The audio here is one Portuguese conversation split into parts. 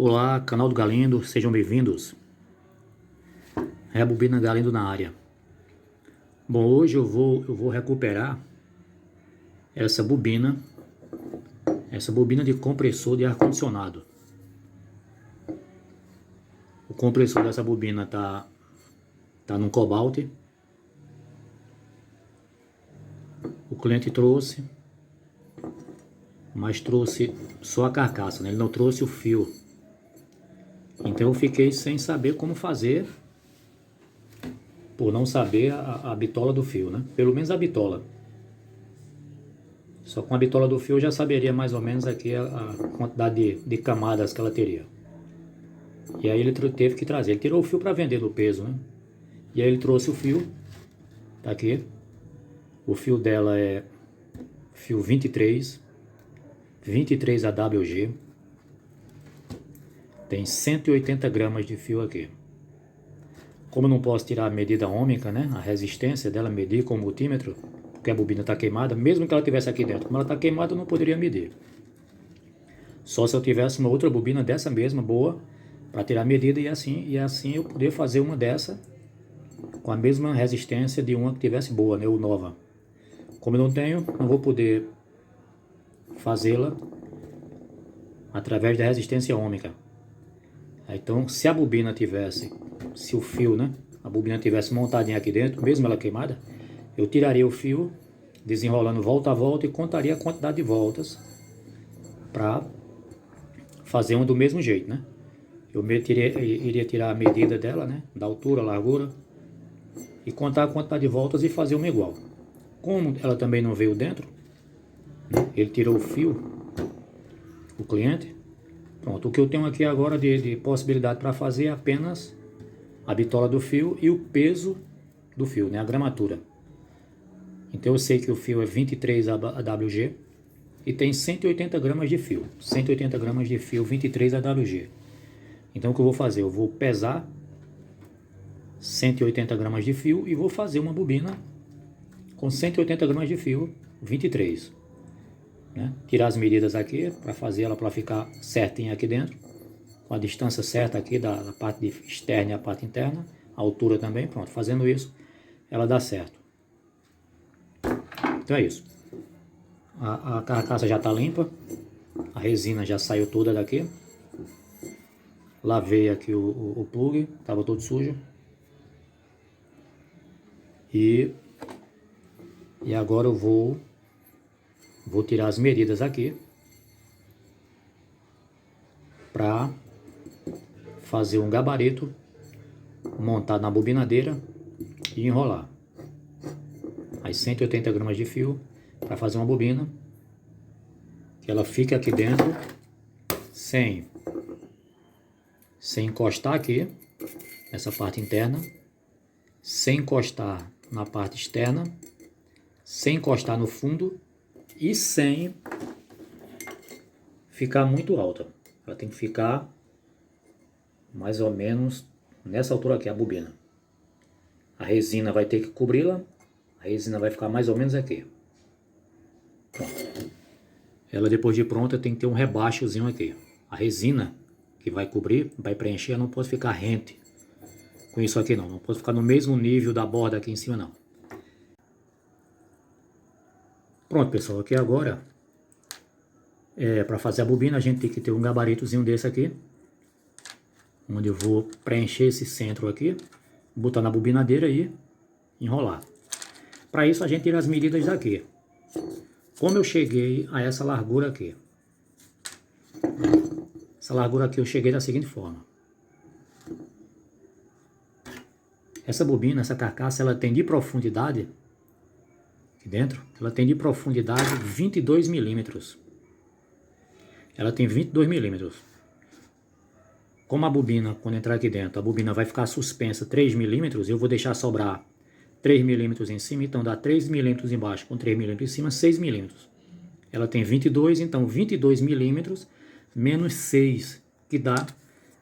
Olá, canal do Galindo, sejam bem-vindos. Rebobina Galindo na área. Bom, hoje eu vou recuperar essa bobina de compressor de ar-condicionado. O compressor dessa bobina tá no Cobalt. O cliente trouxe, mas trouxe só a carcaça, né? Ele não trouxe o fio. Então eu fiquei sem saber como fazer, por não saber a bitola do fio, né? Pelo menos a bitola. Só com a bitola do fio eu já saberia mais ou menos aqui a quantidade de camadas que ela teria. E aí ele teve que trazer. Ele tirou o fio para vender no peso, né? E aí ele trouxe o fio. Tá aqui. O fio dela é fio 23 AWG. Tem 180 gramas de fio aqui. Como eu não posso tirar a medida ômica, né? A resistência dela, medir com o multímetro, porque a bobina está queimada, mesmo que ela estivesse aqui dentro. Como ela está queimada, eu não poderia medir. Só se eu tivesse uma outra bobina dessa mesma, boa, para tirar a medida e assim eu poder fazer uma dessa com a mesma resistência de uma que tivesse boa, né? Ou nova. Como eu não tenho, não vou poder fazê-la através da resistência ômica. Então, se a bobina tivesse, se o fio, né, a bobina tivesse montadinha aqui dentro, mesmo ela queimada, eu tiraria o fio, desenrolando volta a volta e contaria a quantidade de voltas para fazer uma do mesmo jeito, né? Eu iria tirar a medida dela, né, da altura, largura, e contar a quantidade de voltas e fazer uma igual. Como ela também não veio dentro, né, ele tirou o fio, o cliente. Pronto, o que eu tenho aqui agora de possibilidade para fazer é apenas a bitola do fio e o peso do fio, né, a gramatura. Então eu sei que o fio é 23 AWG e tem 180 gramas de fio. 180 gramas de fio 23 AWG. Então o que eu vou fazer? Eu vou pesar 180 gramas de fio e vou fazer uma bobina com 180 gramas de fio 23. Né? Tirar as medidas aqui para fazer ela para ficar certinha aqui dentro, com a distância certa aqui da parte externa e a parte interna, a altura também. Pronto, fazendo isso ela dá certo. Então é isso. A carcaça já está limpa, a resina já saiu toda daqui. Lavei aqui o plug, estava todo sujo. E agora eu vou tirar as medidas aqui para fazer um gabarito, montar na bobinadeira e enrolar. Aí 180 gramas de fio para fazer uma bobina que ela fique aqui dentro sem encostar aqui nessa parte interna, sem encostar na parte externa, sem encostar no fundo e sem ficar muito alta. Ela tem que ficar mais ou menos nessa altura aqui, a bobina. A resina vai ter que cobri-la. A resina vai ficar mais ou menos aqui. Pronto. Ela depois de pronta tem que ter um rebaixozinho aqui. A resina que vai cobrir, vai preencher, não pode ficar rente com isso aqui não. Não pode ficar no mesmo nível da borda aqui em cima não. Pronto, pessoal, aqui agora, para fazer a bobina, a gente tem que ter um gabaritozinho desse aqui, onde eu vou preencher esse centro aqui, botar na bobinadeira e enrolar. Para isso, a gente tira as medidas daqui. Como eu cheguei a essa largura aqui? Essa largura aqui eu cheguei da seguinte forma. Essa bobina, essa carcaça, ela tem de profundidade aqui dentro, ela tem de profundidade 22 milímetros. Ela tem 22 milímetros. Como a bobina, quando entrar aqui dentro, a bobina vai ficar suspensa 3 milímetros, eu vou deixar sobrar 3 milímetros em cima, então dá 3 milímetros embaixo com 3 milímetros em cima, 6 milímetros. Ela tem 22, então 22 milímetros menos 6, que dá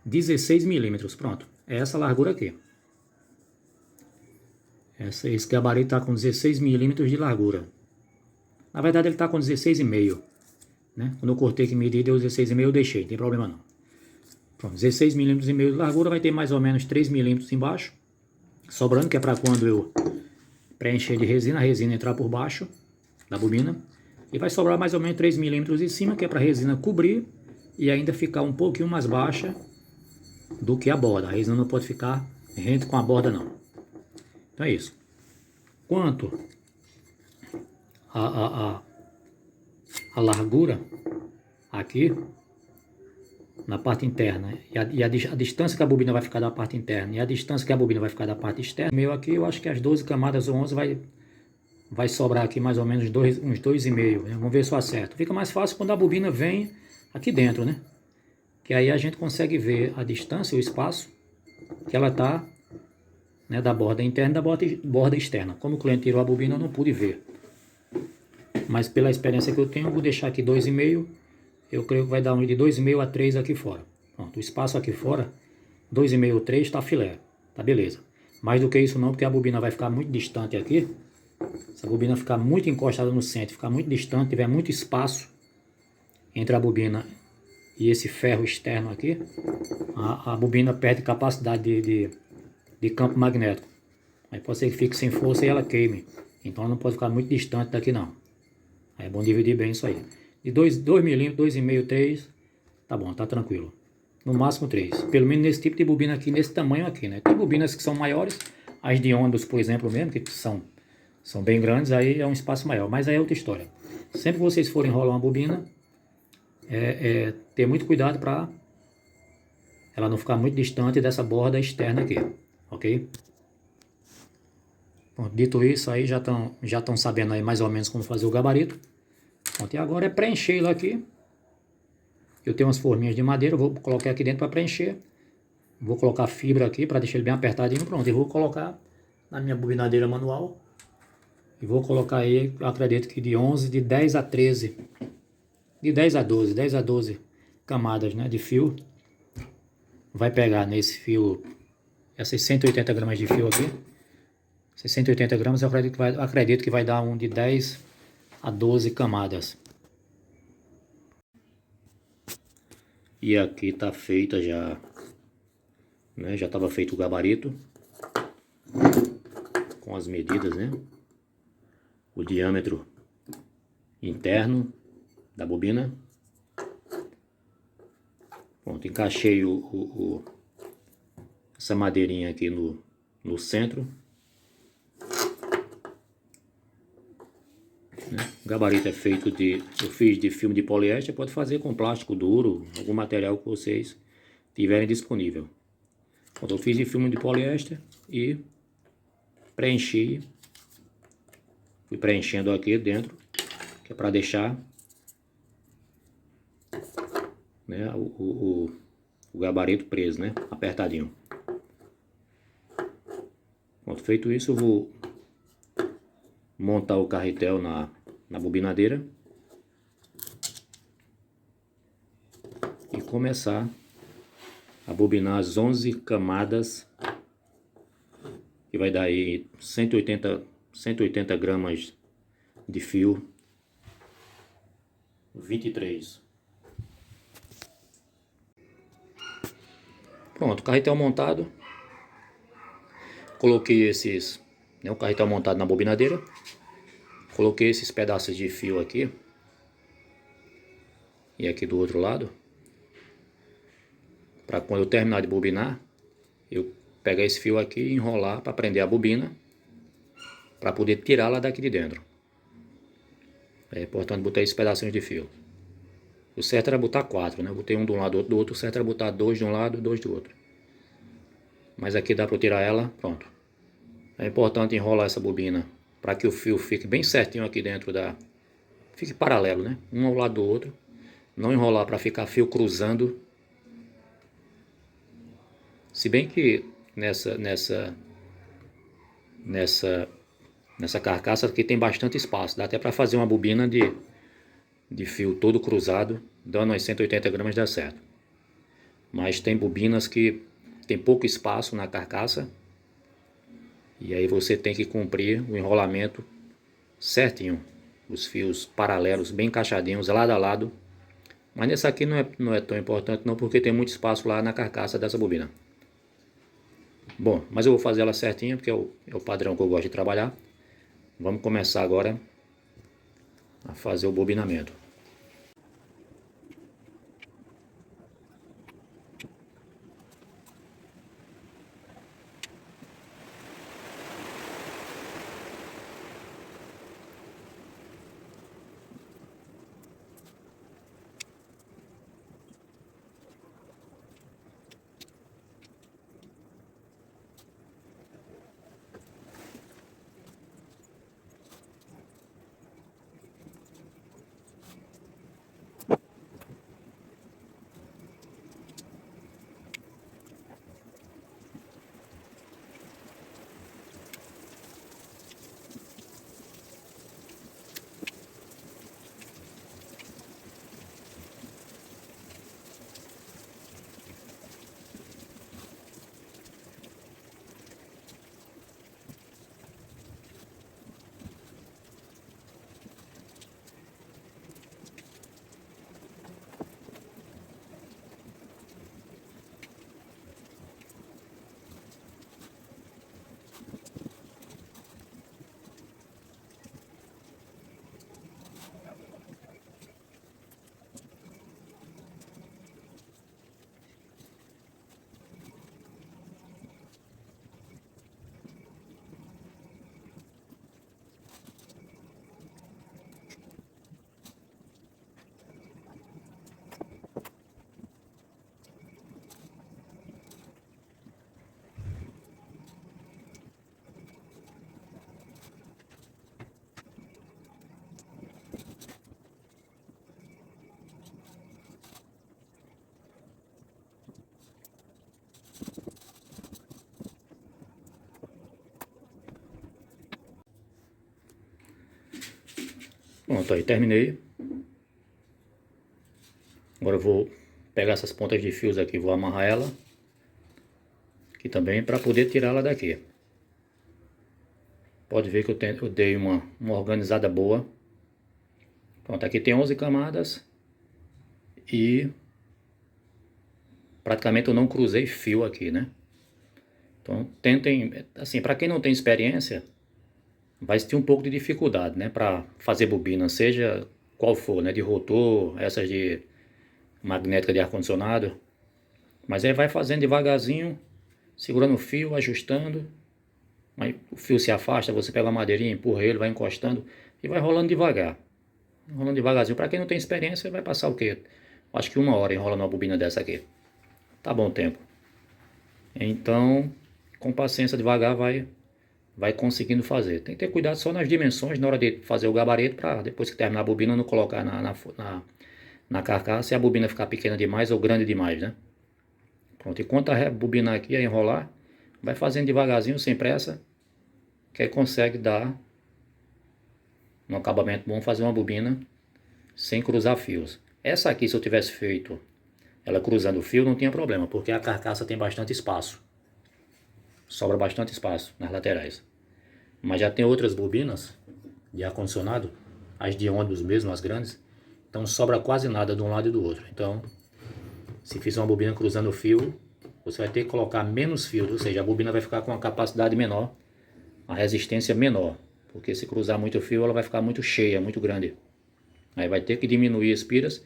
16 milímetros. Pronto, é essa largura aqui. Esse gabarito está com 16 milímetros de largura. Na verdade ele está com 16,5, né? Quando eu cortei que medi deu 16,5, eu deixei, não tem problema não. Pronto, 16 milímetros e meio de largura, vai ter mais ou menos 3 milímetros embaixo, sobrando, que é para quando eu preencher de resina, a resina entrar por baixo da bobina, e vai sobrar mais ou menos 3 milímetros em cima, que é para a resina cobrir e ainda ficar um pouquinho mais baixa do que a borda. A resina não pode ficar rente com a borda não. Então é isso. Quanto a largura aqui na parte interna e a distância que a bobina vai ficar da parte interna e a distância que a bobina vai ficar da parte externa, meu aqui eu acho que as 12 camadas ou 11 vai sobrar aqui mais ou menos uns 2,5, né? Vamos ver se eu acerto. Fica mais fácil quando a bobina vem aqui dentro, né? Que aí a gente consegue ver a distância, o espaço que ela está, né, da borda interna e da borda externa. Como o cliente tirou a bobina, eu não pude ver. Mas pela experiência que eu tenho, eu vou deixar aqui 2,5. Eu creio que vai dar de 2,5 a 3 aqui fora. Pronto, o espaço aqui fora, 2,5 ou 3 está filé. Tá beleza. Mais do que isso não, porque a bobina vai ficar muito distante aqui. Se a bobina ficar muito encostada no centro, ficar muito distante, tiver muito espaço entre a bobina e esse ferro externo aqui, a bobina perde capacidade de campo magnético. Aí pode ser que fique sem força e ela queime. Então ela não pode ficar muito distante daqui não. Aí é bom dividir bem isso aí. De 2 milímetros, 2,5, 3, tá bom, tá tranquilo. No máximo 3. Pelo menos nesse tipo de bobina aqui, nesse tamanho aqui, né? Tem bobinas que são maiores, as de ônibus, por exemplo, mesmo, que são bem grandes, aí é um espaço maior. Mas aí é outra história. Sempre que vocês forem enrolar uma bobina, ter muito cuidado para ela não ficar muito distante dessa borda externa aqui, ok? Bom, dito isso, aí já estão sabendo aí mais ou menos como fazer o gabarito. Pronto, e agora é preencher ele aqui. Eu tenho umas forminhas de madeira, vou colocar aqui dentro para preencher. Vou colocar fibra aqui para deixar ele bem apertadinho. Pronto, e vou colocar na minha bobinadeira manual. E vou colocar aí, eu acredito que de 10 a 13. De 10 a 12, 10 a 12 camadas, né, de fio. Vai pegar nesse fio, essas 180 gramas de fio aqui. 680 gramas, eu acredito que vai dar um de 10 a 12 camadas. E aqui tá feita já, né? Já estava feito o gabarito com as medidas, né? O diâmetro interno da bobina. Pronto, encaixei essa madeirinha aqui no centro. O gabarito é feito eu fiz de filme de poliéster, pode fazer com plástico duro, algum material que vocês tiverem disponível. Quando eu fiz de filme de poliéster e fui preenchendo aqui dentro, que é para deixar, né, o gabarito preso, né, apertadinho. Pronto, feito isso, eu vou montar o carretel na bobinadeira e começar a bobinar as 11 camadas, que vai dar aí 180 gramas de fio 23. Pronto, carretel montado. Coloquei o carretel montado na bobinadeira. Coloquei esses pedaços de fio aqui e aqui do outro lado, para quando eu terminar de bobinar, eu pegar esse fio aqui e enrolar para prender a bobina, para poder tirá-la daqui de dentro. É importante botar esses pedacinhos de fio. O certo era botar 4, né? Eu botei um de um lado, outro do outro. O certo era botar 2 de um lado e 2 do outro. Mas aqui dá para tirar ela, pronto. É importante enrolar essa bobina para que o fio fique bem certinho aqui dentro fique paralelo, né? Um ao lado do outro. Não enrolar para ficar fio cruzando. Se bem que nessa carcaça aqui tem bastante espaço. Dá até para fazer uma bobina de fio todo cruzado, dando umas 180 gramas dá certo. Mas tem bobinas que tem pouco espaço na carcaça. E aí você tem que cumprir o enrolamento certinho. Os fios paralelos, bem encaixadinhos, lado a lado, Mas nesse aqui não é tão importante não, porque tem muito espaço lá na carcaça dessa bobina. Bom, mas eu vou fazer ela certinha, porque é o padrão que eu gosto de trabalhar. Vamos começar agora a fazer o bobinamento. Pronto, aí terminei. Agora eu vou pegar essas pontas de fios aqui, vou amarrar ela aqui também para poder tirá-la daqui. Pode ver que eu dei uma organizada boa. Pronto, aqui tem 11 camadas e praticamente eu não cruzei fio aqui, né? Então tentem, assim, para quem não tem experiência, vai ter um pouco de dificuldade, né? Para fazer bobina, seja qual for, né? De rotor, essas de magnética de ar-condicionado. Mas aí vai fazendo devagarzinho, segurando o fio, ajustando. Aí o fio se afasta, você pega a madeirinha, empurra ele, vai encostando e vai rolando devagar. Rolando devagarzinho. Para quem não tem experiência, vai passar o quê? Acho que 1 hora enrolando uma bobina dessa aqui. Tá bom o tempo. Então, com paciência, devagar, vai conseguindo fazer. Tem que ter cuidado só nas dimensões na hora de fazer o gabarito, para depois que terminar a bobina não colocar na carcaça e a bobina ficar pequena demais ou grande demais, né? Pronto, enquanto a bobina aqui a enrolar, vai fazendo devagarzinho, sem pressa, que aí consegue dar um acabamento bom, fazer uma bobina sem cruzar fios. Essa aqui, se eu tivesse feito ela cruzando o fio, não tinha problema, porque a carcaça tem bastante espaço. Sobra bastante espaço nas laterais. Mas já tem outras bobinas de ar-condicionado, as de ônibus mesmo, as grandes, então sobra quase nada de um lado e do outro. Então, se fizer uma bobina cruzando o fio, você vai ter que colocar menos fios, ou seja, a bobina vai ficar com uma capacidade menor, a resistência menor, porque se cruzar muito fio, ela vai ficar muito cheia, muito grande. Aí vai ter que diminuir as piras,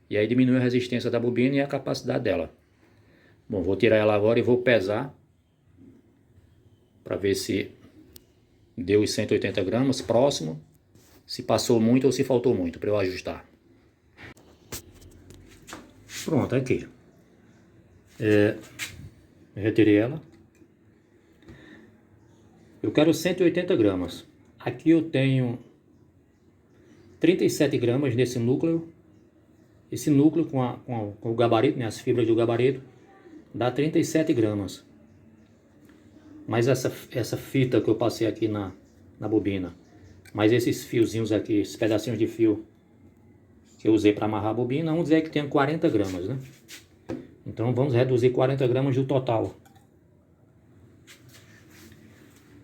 e aí diminui a resistência da bobina e a capacidade dela. Bom, vou tirar ela agora e vou pesar, para ver se deu os 180 gramas, próximo, se passou muito ou se faltou muito, para eu ajustar. Pronto, aqui. Retirei ela. Eu quero 180 gramas. Aqui eu tenho 37 gramas nesse núcleo. Esse núcleo com o gabarito, né, as fibras do gabarito, dá 37 gramas. Mas essa fita que eu passei aqui na bobina, mais esses fiozinhos aqui, esses pedacinhos de fio que eu usei para amarrar a bobina, vamos dizer que tem 40 gramas, né? Então vamos reduzir 40 gramas do total.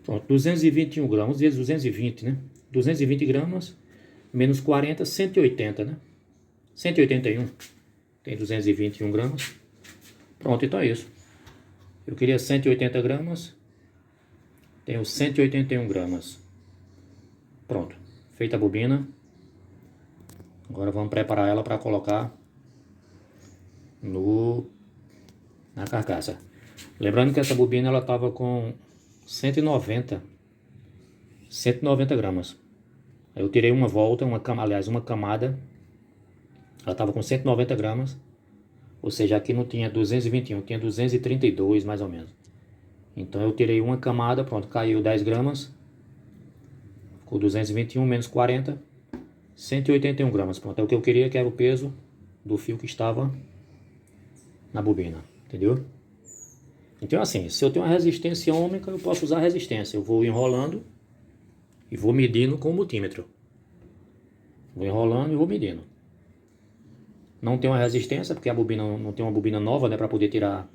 Pronto, 221 gramas, vamos dizer 220, né? 220 gramas, menos 40, 180, né? 181. tem 221 gramas. Pronto, então é isso. Eu queria 180 gramas, tenho 181 gramas. Pronto, feita a bobina. Agora vamos preparar ela para colocar na carcaça. Lembrando que essa bobina ela estava com 190 gramas. Aí eu tirei uma volta, uma camada. Ela estava com 190 gramas. Ou seja, aqui não tinha 221, tinha 232 mais ou menos. Então eu tirei uma camada, pronto, caiu 10 gramas. Ficou 221 menos 40, 181 gramas. Pronto, é o que eu queria, que era o peso do fio que estava na bobina, entendeu? Então assim, se eu tenho uma resistência ômica, eu posso usar resistência. Eu vou enrolando e vou medindo com o multímetro. Vou enrolando e vou medindo. Não tem uma resistência, porque a bobina não tem uma bobina nova, né, para poder tirar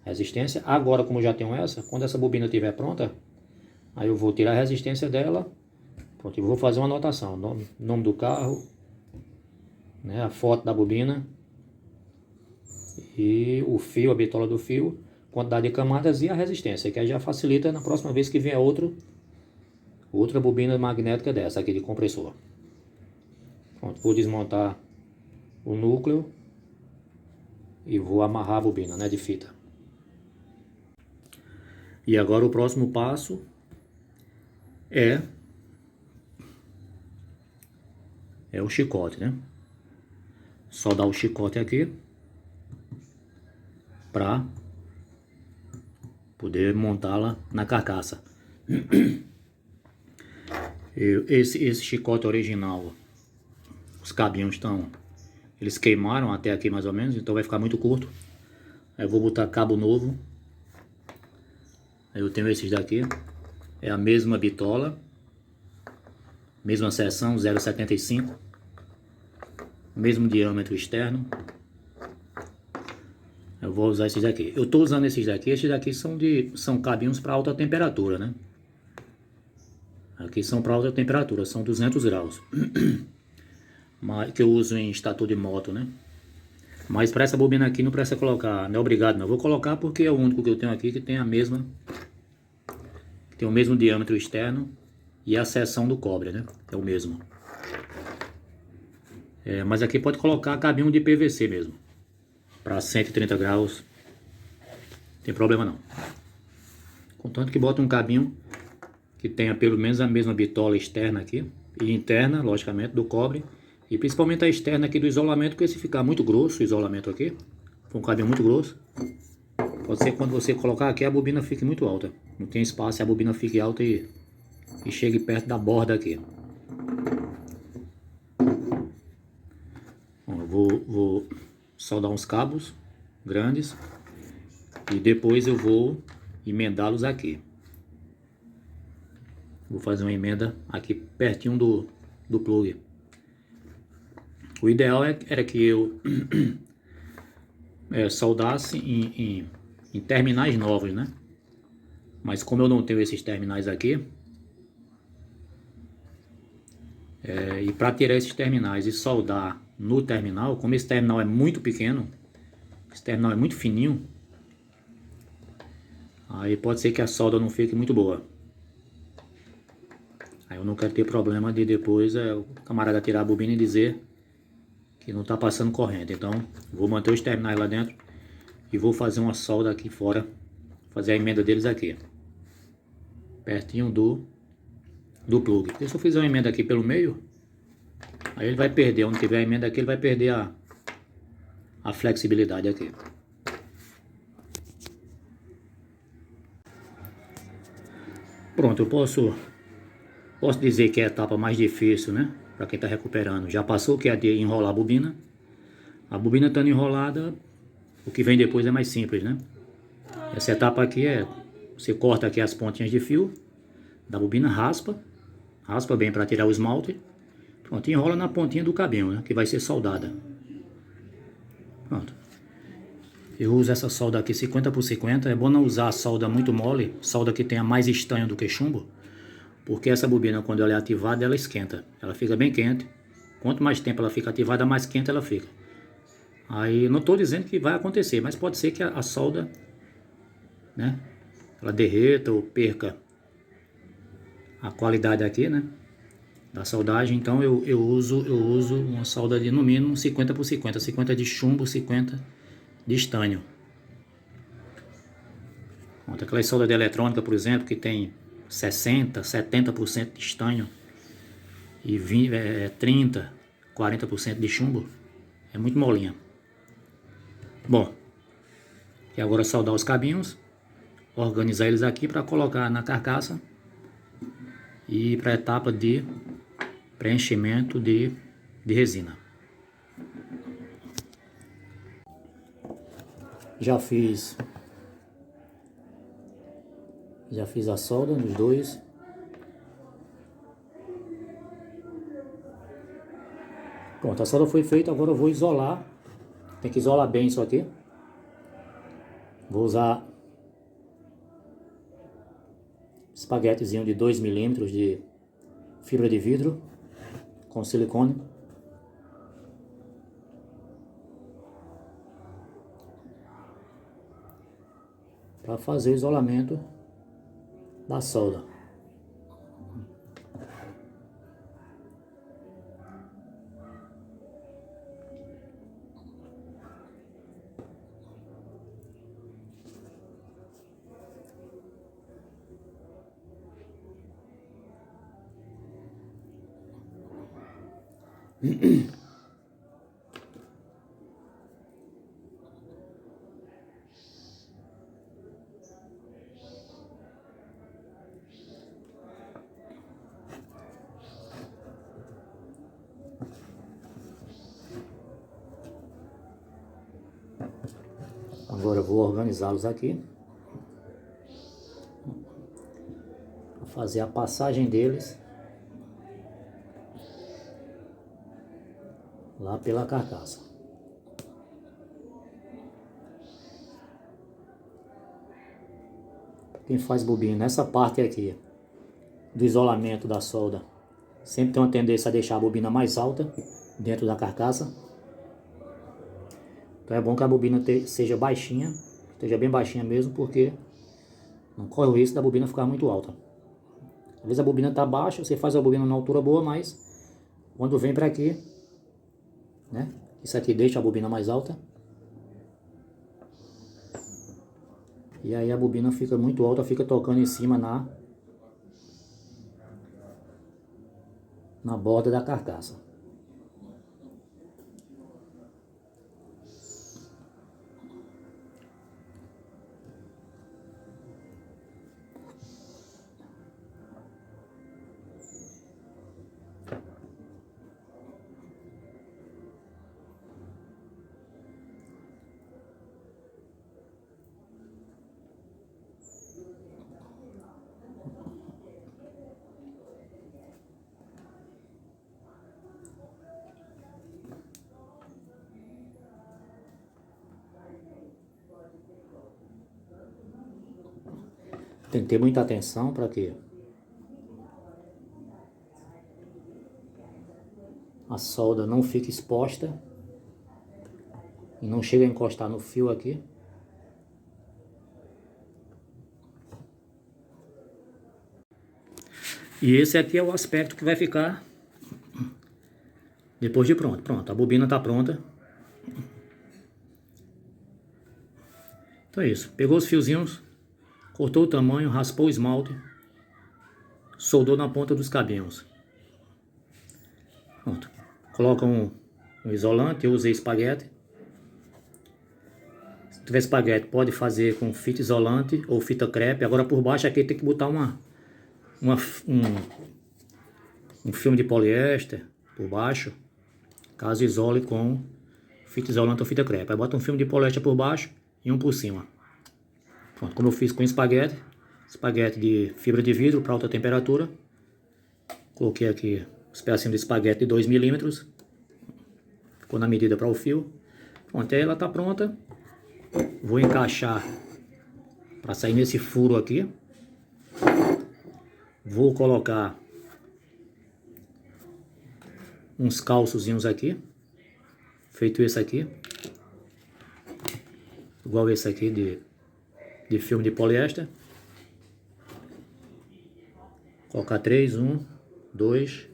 resistência. Agora, como eu já tenho essa, quando essa bobina estiver pronta, aí eu vou tirar a resistência dela. Pronto, eu vou fazer uma anotação, nome do carro, né, a foto da bobina e o fio, a bitola do fio, quantidade de camadas e a resistência, que aí já facilita na próxima vez que vier outra bobina magnética dessa aqui de compressor. Pronto, vou desmontar o núcleo e vou amarrar a bobina, né, de fita. E agora o próximo passo é o chicote, né? Só dar o chicote aqui para poder montá-la na carcaça. Esse chicote original, os cabinhos eles queimaram até aqui mais ou menos, então vai ficar muito curto. Aí eu vou botar cabo novo. Aí eu tenho esses daqui, é a mesma bitola, mesma seção, 0,75, mesmo diâmetro externo. Eu vou usar esses daqui. Eu estou usando esses daqui são cabinhos para alta temperatura, né? Aqui são para alta temperatura, são 200 graus. Que eu uso em estator de moto, né? Mas para essa bobina aqui não precisa colocar, não é obrigado não. Eu vou colocar porque é o único que eu tenho aqui que tem tem o mesmo diâmetro externo e a seção do cobre, né? É o mesmo. Mas aqui pode colocar cabinho de PVC mesmo. Para 130 graus. Não tem problema não. Contanto que bota um cabinho que tenha pelo menos a mesma bitola externa aqui. E interna, logicamente, do cobre. E principalmente a externa aqui do isolamento, porque se ficar muito grosso o isolamento aqui, for um cabinho muito grosso, pode ser que quando você colocar aqui a bobina fique muito alta. Não tem espaço e a bobina fique alta e chegue perto da borda aqui. Bom, eu vou soldar uns cabos grandes e depois eu vou emendá-los aqui. Vou fazer uma emenda aqui pertinho do plug. O ideal era que eu soldasse em terminais novos, né? Mas como eu não tenho esses terminais aqui, e para tirar esses terminais e soldar no terminal, como esse terminal é muito pequeno, esse terminal é muito fininho, aí pode ser que a solda não fique muito boa. Aí eu não quero ter problema de depois o camarada tirar a bobina e dizer que não está passando corrente. Então vou manter os terminais lá dentro e vou fazer uma solda aqui fora, fazer a emenda deles aqui, pertinho do plug. E se eu fizer uma emenda aqui pelo meio, aí ele vai perder, onde tiver a emenda aqui ele vai perder a flexibilidade aqui. Pronto, eu posso dizer que é a etapa mais difícil, né? Para quem está recuperando. Já passou, que é a de enrolar a bobina. A bobina estando enrolada, o que vem depois é mais simples, né? Essa etapa aqui você corta aqui as pontinhas de fio da bobina, raspa bem para tirar o esmalte. Pronto, e enrola na pontinha do cabinho, né? Que vai ser soldada. Pronto. Eu uso essa solda aqui 50 por 50. É bom não usar a solda muito mole, solda que tenha mais estanho do que chumbo. Porque essa bobina, quando ela é ativada, ela esquenta. Ela fica bem quente. Quanto mais tempo ela fica ativada, mais quente ela fica. Aí não estou dizendo que vai acontecer, mas pode ser que a solda, né, ela derreta ou perca a qualidade aqui, né, da soldagem. Então eu uso uma solda de no mínimo 50 por 50, 50 de chumbo, 50 de estânio. Aquela solda de eletrônica, por exemplo, que tem 60, 70% de estânio e 30, 40% de chumbo, é muito molinha. Bom, e agora soldar os cabinhos, organizar eles aqui para colocar na carcaça e para a etapa de preenchimento de resina. Já fiz a solda nos dois. Pronto, a solda foi feita, agora eu vou isolar. Tem que isolar bem isso aqui. Vou usar espaguetezinho de 2 milímetros de fibra de vidro com silicone. Para fazer o isolamento da solda. Agora eu vou organizá-los aqui para fazer a passagem deles lá pela carcaça. Quem faz bobina nessa parte aqui do isolamento da solda sempre tem uma tendência a deixar a bobina mais alta dentro da carcaça. Então é bom que a bobina seja baixinha, esteja bem baixinha mesmo, porque não corre o risco da bobina ficar muito alta. Às vezes a bobina está baixa, você faz a bobina na altura boa, mas quando vem para aqui, né, isso aqui deixa a bobina mais alta. E aí a bobina fica muito alta, fica tocando em cima na borda da carcaça. Tem que ter muita atenção para que a solda não fique exposta e não chegue a encostar no fio aqui. E esse aqui é o aspecto que vai ficar depois de pronto. Pronto, a bobina está pronta. Então é isso. Pegou os fiozinhos, cortou o tamanho, raspou o esmalte, soldou na ponta dos cabinhos. Pronto. Coloca um isolante, eu usei espaguete. Se tiver espaguete, pode fazer com fita isolante ou fita crepe. Agora por baixo aqui tem que botar um filme de poliéster por baixo, caso isole com fita isolante ou fita crepe. Aí bota um filme de poliéster por baixo e um por cima. Pronto, como eu fiz com espaguete de fibra de vidro para alta temperatura. Coloquei aqui os pedacinhos de espaguete de 2 milímetros. Ficou na medida para o fio. Pronto, aí ela está pronta. Vou encaixar para sair nesse furo aqui. Vou colocar uns calçozinhos aqui. Feito esse aqui. igual esse aqui de filme de poliéster. Colocar 3, 1, 2,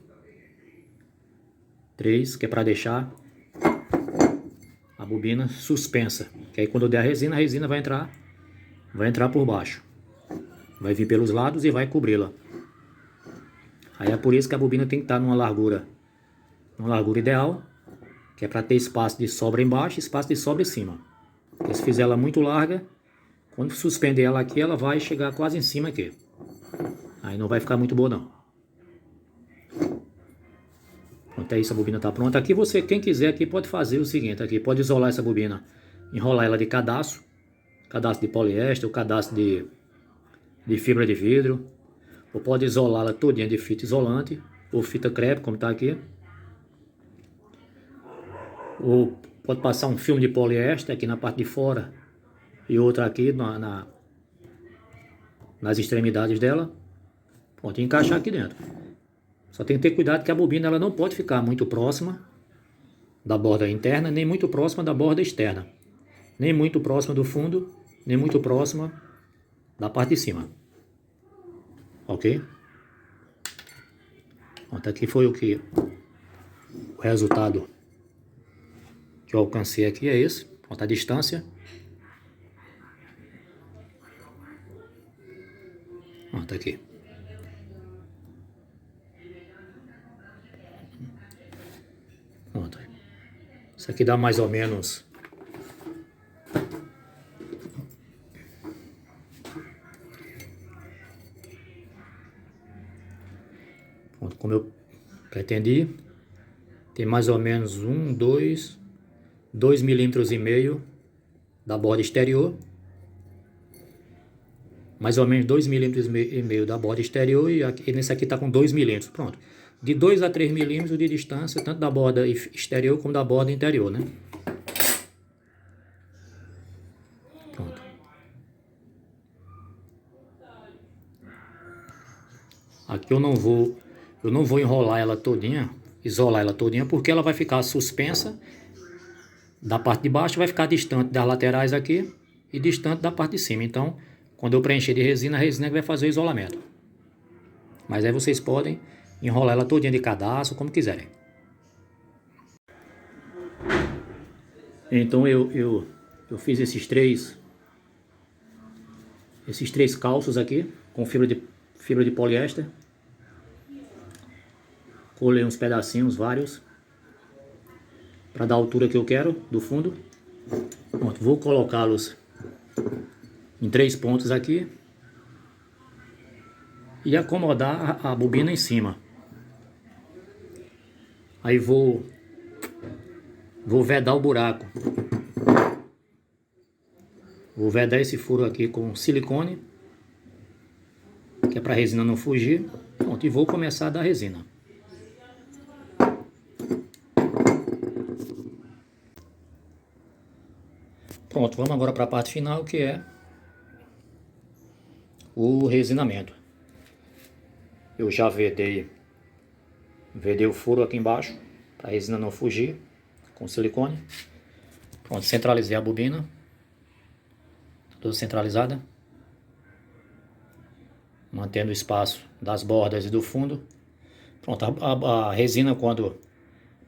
3, que é para deixar a bobina suspensa. Que aí quando eu der a resina vai entrar por baixo. Vai vir pelos lados e vai cobri-la. Aí é por isso que a bobina tem que estar numa largura ideal, que é para ter espaço de sobra embaixo e espaço de sobra em cima. Porque se fizer ela muito larga, quando suspender ela aqui, ela vai chegar quase em cima aqui. Aí não vai ficar muito boa não. Pronto, é isso, a bobina está pronta. Aqui você, quem quiser aqui, pode fazer o seguinte, aqui pode isolar essa bobina, enrolar ela de cadastro de poliéster, ou cadastro de fibra de vidro, ou pode isolá-la todinha de fita isolante, ou fita crepe, como está aqui. Ou pode passar um filme de poliéster aqui na parte de fora e outra aqui nas extremidades dela. Pronto, e encaixar aqui dentro. Só tem que ter cuidado que a bobina ela não pode ficar muito próxima da borda interna, nem muito próxima da borda externa. Nem muito próxima do fundo, nem muito próxima da parte de cima. Ok? Pronto, aqui foi o resultado que eu alcancei aqui, é esse. Pronto, a distância. Pronto, aqui. Pronto. Isso aqui dá mais ou menos... Pronto, como eu pretendi, tem mais ou menos 2,5 milímetros da borda exterior. Mais ou menos 2,5 milímetros da borda exterior e nesse aqui está com 2 milímetros. Pronto. De 2 a 3 milímetros de distância, tanto da borda exterior como da borda interior, né? Pronto. Aqui eu não vou enrolar ela todinha, isolar ela todinha, porque ela vai ficar suspensa da parte de baixo, vai ficar distante das laterais aqui e distante da parte de cima. Então, quando eu preencher de resina, a resina que vai fazer o isolamento. Mas aí vocês podem enrolar ela todinha de cadastro, como quiserem. Então eu fiz esses três calços aqui com fibra de poliéster. Colei uns pedacinhos, vários, para dar a altura que eu quero do fundo. Pronto, vou colocá-los em 3 pontos aqui e acomodar a bobina em cima. Aí vou vedar o buraco. Vou vedar esse furo aqui com silicone, que é para a resina não fugir. Pronto, e vou começar a dar resina. Pronto, vamos agora para a parte final, que é o resinamento. Eu já vedei o furo aqui embaixo, para a resina não fugir, com silicone. Pronto, centralizei a bobina, toda centralizada, mantendo o espaço das bordas e do fundo. Pronto, a resina, quando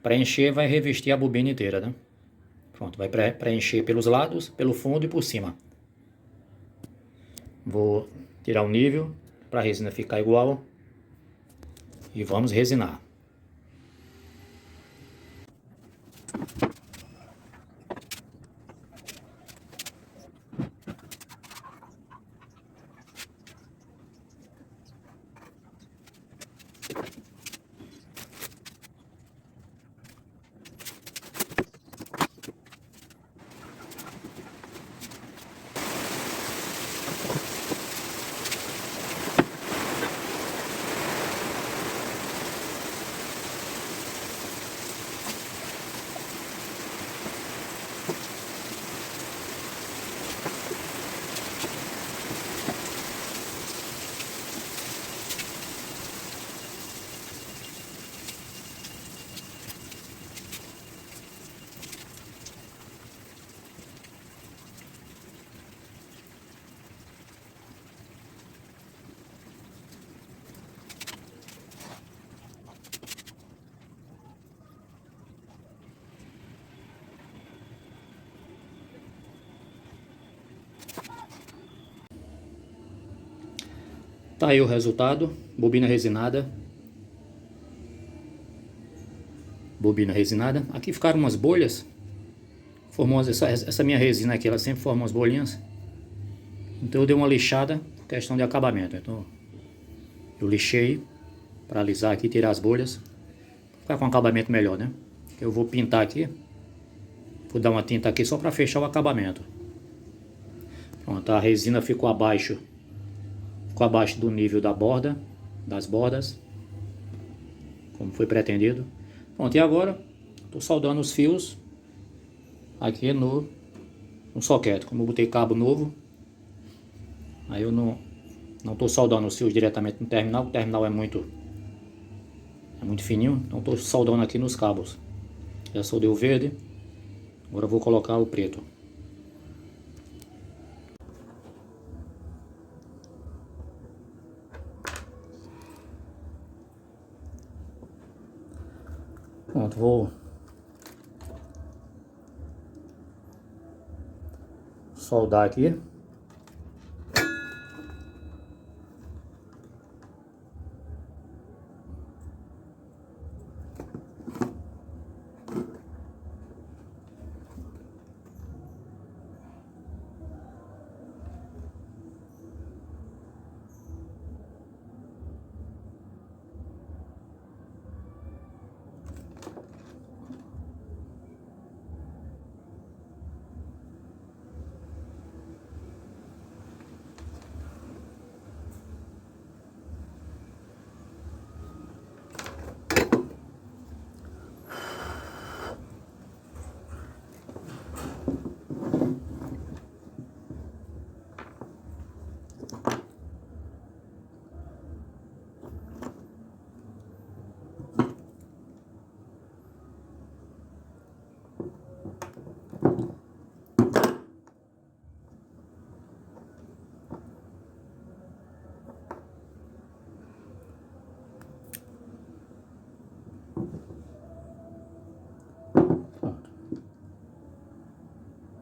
preencher, vai revestir a bobina inteira, né? Pronto, vai preencher pelos lados, pelo fundo e por cima. Vou tirar o nível para a resina ficar igual e vamos resinar. Tá aí o resultado, bobina resinada. Bobina resinada. Aqui ficaram umas bolhas. Formou essa minha resina aqui, ela sempre forma umas bolinhas. Então eu dei uma lixada, questão de acabamento. Então eu lixei para alisar aqui, tirar as bolhas, ficar com um acabamento melhor, né? Eu vou pintar aqui, vou dar uma tinta aqui só para fechar o acabamento. Pronto, a resina ficou abaixo do nível da borda, das bordas, como foi pretendido. Pronto, e agora estou soldando os fios aqui no soquete. Como eu botei cabo novo, aí eu não estou soldando os fios diretamente no terminal. O terminal é muito fininho, então estou soldando aqui nos cabos. Já soldei o verde, agora eu vou colocar o preto. Pronto, vou soldar aqui.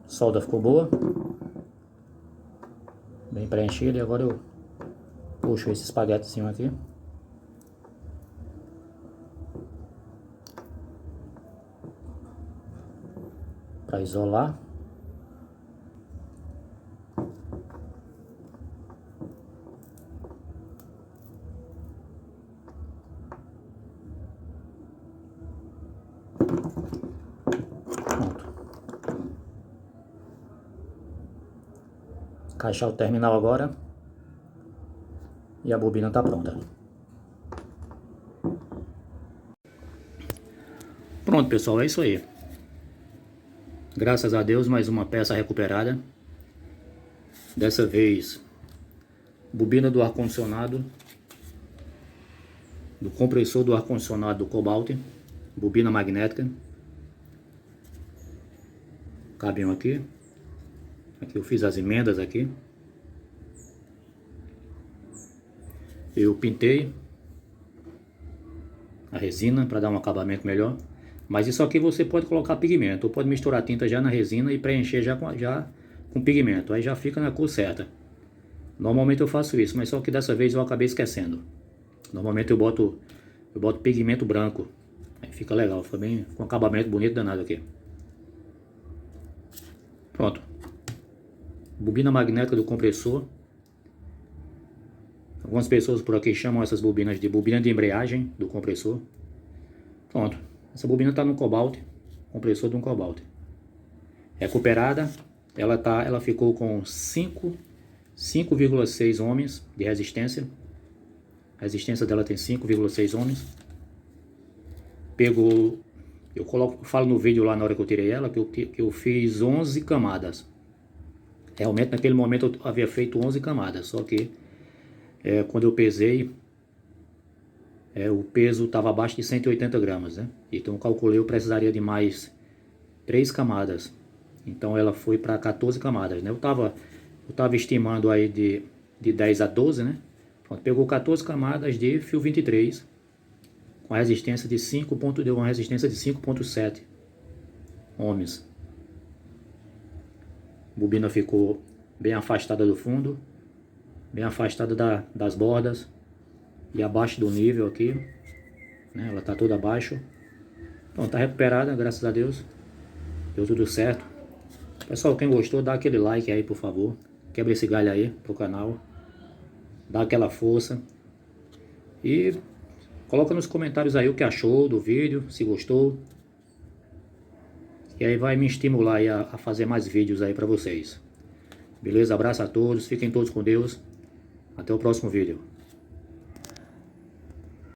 A solda ficou boa, bem preenchida, e agora eu puxo esse espaguetezinho aqui. Para isolar. Pronto. Encaixar o terminal agora. E a bobina está pronta. Pronto, pessoal, é isso aí. Graças a Deus, mais uma peça recuperada. Dessa vez, bobina do ar-condicionado, do compressor do ar-condicionado do Cobalt, bobina magnética. Cabem aqui. Aqui eu fiz as emendas aqui. Eu pintei a resina para dar um acabamento melhor. Mas isso aqui você pode colocar pigmento, ou pode misturar tinta já na resina e preencher já com pigmento. Aí já fica na cor certa. Normalmente eu faço isso, mas só que dessa vez eu acabei esquecendo. Normalmente eu boto pigmento branco. Aí fica legal, fica bem com acabamento bonito danado aqui. Pronto. Bobina magnética do compressor. Algumas pessoas por aqui chamam essas bobinas de bobina de embreagem do compressor. Pronto. Essa bobina está no Cobalt, compressor de um Cobalt. Recuperada, ela ficou com 5,6 ohms de resistência. A resistência dela tem 5,6 ohms. Pegou, eu falo no vídeo lá na hora que eu tirei ela, que eu fiz 11 camadas. Realmente naquele momento eu havia feito 11 camadas, só que quando eu pesei, o peso estava abaixo de 180 gramas, né? Então eu calculei, eu precisaria de mais 3 camadas. Então ela foi para 14 camadas, né? Eu tava estimando aí de 10 a 12, né? Pronto, pegou 14 camadas de fio 23, com a resistência de 5,7 ohms. A bobina ficou bem afastada do fundo. bem afastada das bordas e abaixo do nível aqui, né? Ela tá toda abaixo. Então tá recuperada, graças a Deus. Deu tudo certo. Pessoal, quem gostou, dá aquele like aí, por favor. Quebra esse galho aí pro canal. Dá aquela força. E coloca nos comentários aí o que achou do vídeo, se gostou. E aí vai me estimular aí a fazer mais vídeos aí pra vocês. Beleza? Abraço a todos, fiquem todos com Deus. Até o próximo vídeo.